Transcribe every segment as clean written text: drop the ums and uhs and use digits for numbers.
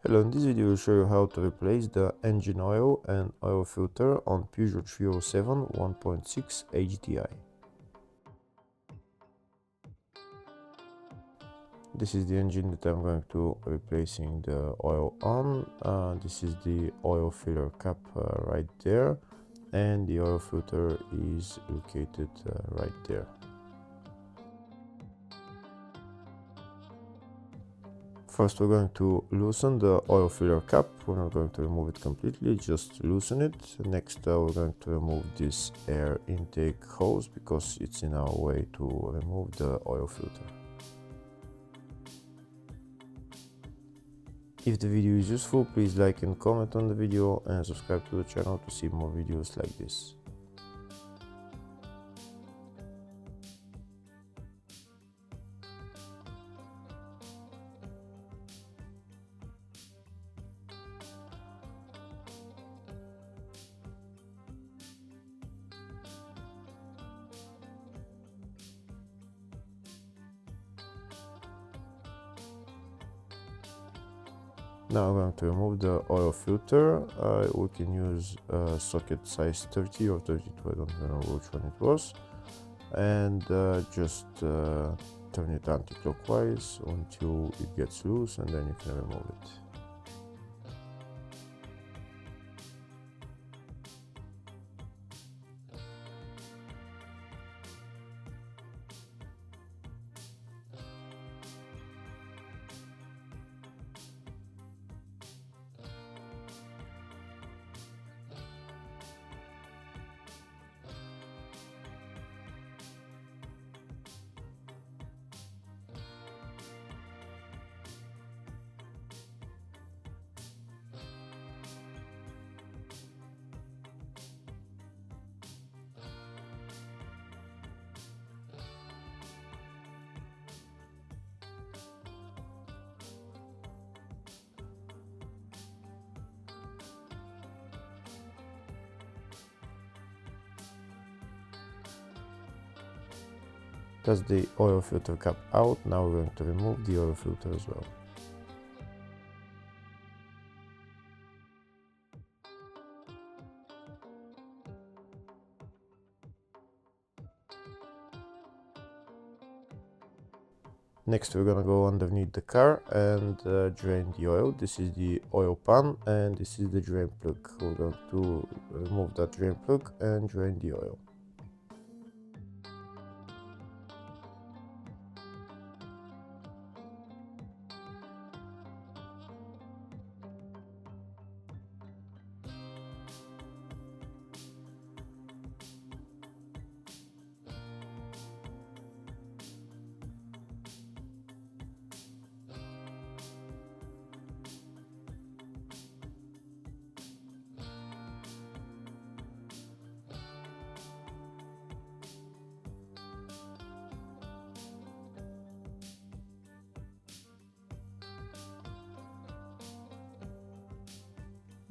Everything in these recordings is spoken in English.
Hello, in this video I will show you how to replace the engine oil and oil filter on Peugeot 307 1.6 HDI. This is the engine that I'm going to replacing the oil on. This is the oil filler cap right there, and the oil filter is located right there. First we're going to loosen the oil filler cap. We're not going to remove it completely, just loosen it. Next we're going to remove this air intake hose because it's in our way to remove the oil filter. If the video is useful, please like and comment on the video and subscribe to the channel to see more videos like this. Now I'm going to remove the oil filter. We can use socket size 30 or 32, I don't remember which one it was. And just turn it anti-clockwise until it gets loose, and then you can remove it. That's the oil filter cap out. Now we're going to remove the oil filter as well. Next we're gonna go underneath the car and drain the oil. This is the oil pan and this is the drain plug. We're going to remove that drain plug and drain the oil.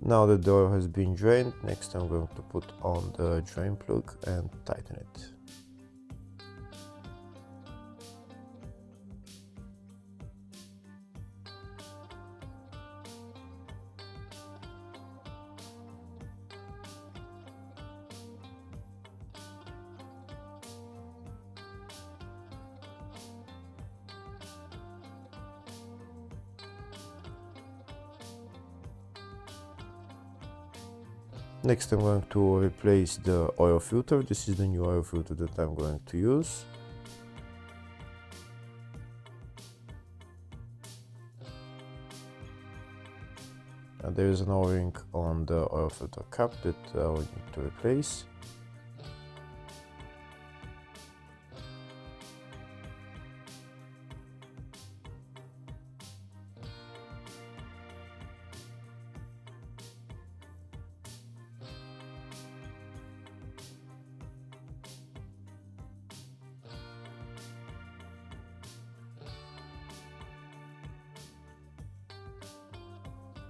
Now that the oil has been drained, next I'm going to put on the drain plug and tighten it. Next I'm going to replace the oil filter. This is the new oil filter that I'm going to use. And there is an O-ring on the oil filter cap that we need to replace.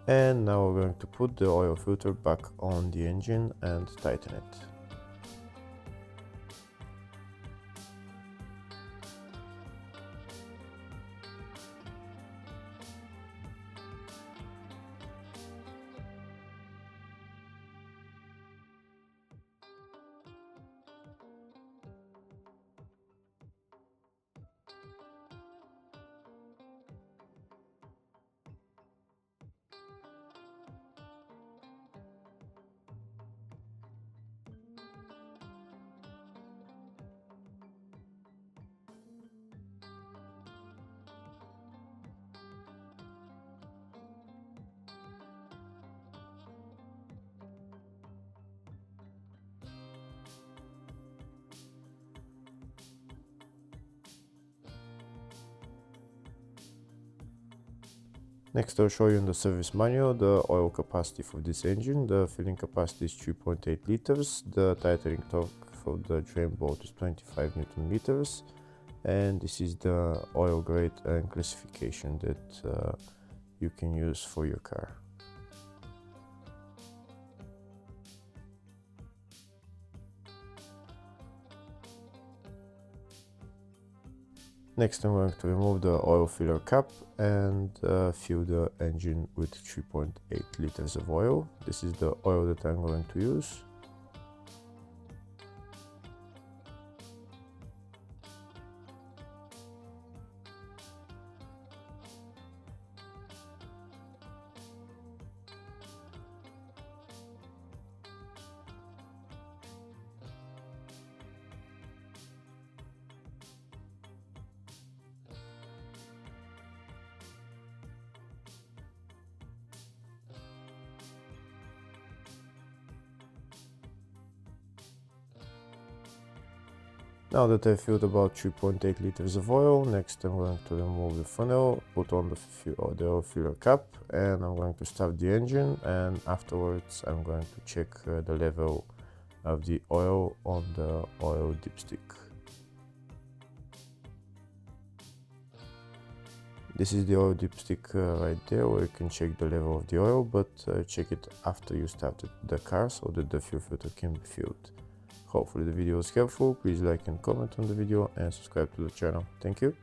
And now we're going to put the oil filter back on the engine and tighten it. Next, I'll show you in the service manual the oil capacity for this engine. The filling capacity is 3.8 liters. The tightening torque for the drain bolt is 25 Newton meters. And this is the oil grade and classification that you can use for your car. Next, I'm going to remove the oil filler cap and fill the engine with 3.8 liters of oil. This is the oil that I'm going to use. Now that I've filled about 3.8 liters of oil, next I'm going to remove the funnel, put on the oil filler cap, and I'm going to start the engine, and afterwards I'm going to check the level of the oil on the oil dipstick. This is the oil dipstick right there, where you can check the level of the oil, but check it after you started the car so that the fuel filter can be filled. Hopefully the video was helpful. Please like and comment on the video and subscribe to the channel. Thank you.